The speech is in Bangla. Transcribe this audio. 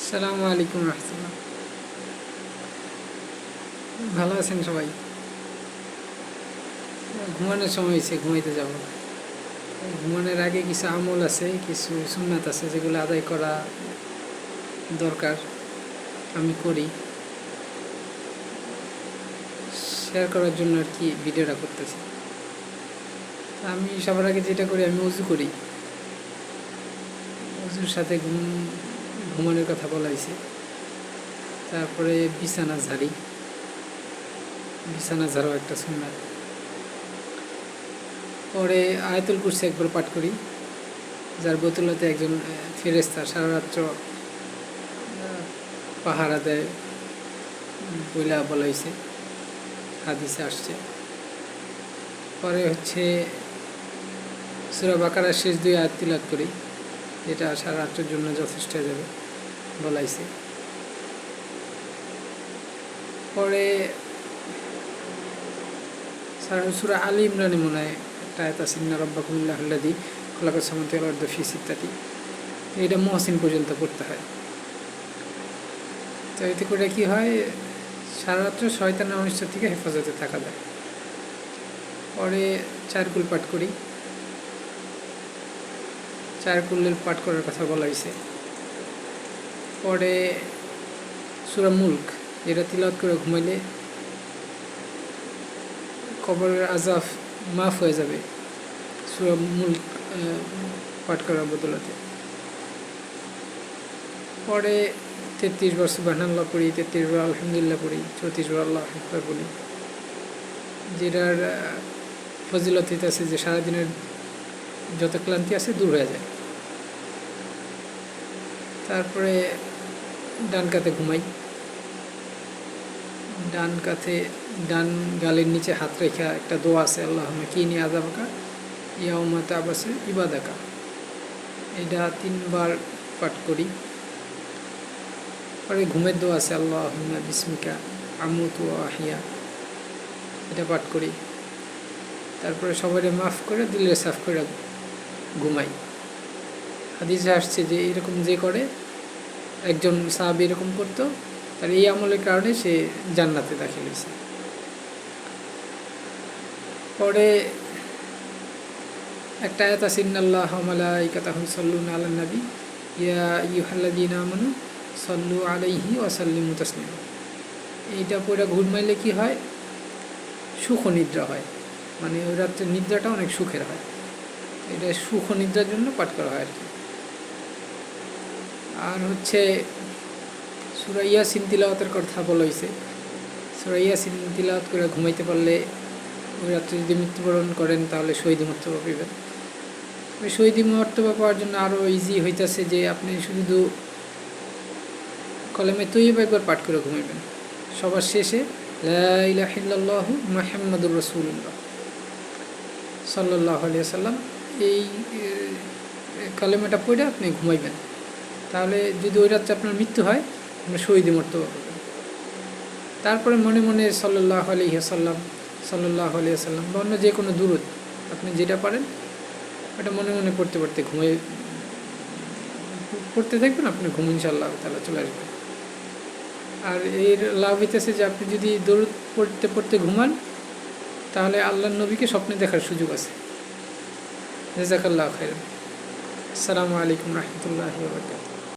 আসসালামু আলাইকুম রহমতুল্লাহ। ভালো আছেন সবাই? ঘুমানোর সময় হয়েছে, ঘুমাইতে যাব। ঘুমানোর আগে কিছু আমল আছে, কিছু সুন্নাত আছে যেগুলো আদায় করা দরকার, আমি করি। শেয়ার করার জন্য আর কি ভিডিওটা করতেছি। আমি সবার আগে যেটা করি, আমি উজু করি। উজুর সাথে ঘুমানোর কথা বলা হয়েছে। তারপরে বিছানা ঝাড়ি, বিছানা ঝাড়াও একটা সুন্নাত। পরে আয়াতুল কুরসি একবার পাঠ করি, যার বদৌলতে একজন ফেরেশতা সারা রাত্র পাহারা দেয় বইলা বলা হয়েছে, হাদিসে আসছে। পরে হচ্ছে সূরা বাকারার শেষ 2 আয়াত তিলাওয়াত করি, যেটা সারা রাত্রের জন্য যথেষ্ট হয়ে যাবে বলা হয়েছে। পরে সূরা আলী ইমরানে মনে হয় একটা আয়াত আছে, ইন্না রাব্বাকুমুল্লাহুল্লাযী খালাকাস সামাওয়াতি ওয়াল আরদা ফি সিত্তাতি। এটা মুহসিন পর্যন্ত পড়তে হয়। তো এতে করে কি হয়, সারা রাত্র শয়তানের অনিষ্ট থেকে হেফাজতে থাকা যায়। পরে 4 কুল পাঠ করি, 4 কুলের পাঠ করার কথা বলা হয়েছে। পরে সূরা মুলক, যেটা তিলাওয়াত করে ঘুমাইলে কবরের আযাব মাফ হয়ে যাবে সূরা মুলক পাঠ করার বদলতে। পরে 33 বার সুবহানাল্লাহ পড়ি, 33 বার আলহামদুলিল্লাহ পড়ি, 34 বার আল্লাহু আকবার বলি। যেটার ফজিলত আছে যে সারাদিনের যত ক্লান্তি আছে দূর হয়ে যায়। তারপরে ডান কাতে ঘুমাই, ডান গালের নিচে হাত রেখা একটা দোয়া আছে, আল্লাহুম্মা কিনি আযাবাকা ইয়াউমা তাবাসু ইবাদাকা। এটা 3 বার পাঠ করি। পরে ঘুমের দোয়া আছে, আল্লাহুম্মা বিসমিকা আমুতু ওয়া আহইয়া, এটা পাঠ করি। তারপরে সবাইকে মাফ করে দিলে সাফ করে ঘুমাই। হাদিসে আসছে যে এরকম যে করে, একজন সাহাবী এরকম করতো, তার এই আমলের কারণে সে জান্নাতে দাখিল হয়েছে। পরে একটা আয়াত আছে, ইন্নাল্লাহা ওয়া মালাইকাতাহু ইউসাল্লুনা আলান নবী ইয়া আইয়ুহাল্লাযীনা আমানু সাল্লু আলাইহি ওয়া সাল্লিমু তাসলিমা। এইটা পড়ে ঘুমাইলে কি হয়, সুখ নিদ্রা হয়, মানে ওই রাত্রের নিদ্রাটা অনেক সুখের হয়। এটা সুখ নিদ্রার জন্য পাঠ করা হয় আর কি। আর হচ্ছে সূরা ইয়াসিন তিলাওয়াতের কথা বলা হয়েছে। সূরা ইয়াসিন তিলাওয়াত করে ঘুমাইতে পারলে, ওই রাত্রে যদি মৃত্যুবরণ করেন তাহলে শহীদি মর্তবা পাবেন। ওই শহীদি মর্তবা পাওয়ার জন্য আরও ইজি হইতেছে যে আপনি শুধু কলেমে তৈয়বা একবার পাঠ করে ঘুমাইবেন। সবার শেষে লা ইলাহা ইল্লাল্লাহু মুহাম্মাদুর রাসূলুল্লাহ সাল্লাল্লাহু আলাইহি ওয়াসাল্লাম, এই কালেমাটা পড়ে আপনি ঘুমাইবেন। তাহলে যদি ওই রাত্রে আপনার মৃত্যু হয়, আপনি শহীদি মর্তবা পাবেন। তারপরে মনে মনে সাল্লাল্লাহু আলাইহি ওয়াসাল্লাম বা অন্য যে কোনো দুরূদ আপনি যেটা পারেন ওটা মনে মনে পড়তে পড়তে থাকবেন, আপনি ঘুম ইনশাআল্লাহ তাআলা চলে আসবেন। আর এর লাভ হইতেছে যে আপনি যদি দরুদ পড়তে ঘুমান, তাহলে আল্লাহর নবীকে স্বপ্নে দেখার সুযোগ আছে। জাযাকাল্লাহু খাইরান। আসসালামু আলাইকুম রহমতুল্লাহি ওয়া বারাকাতুহু।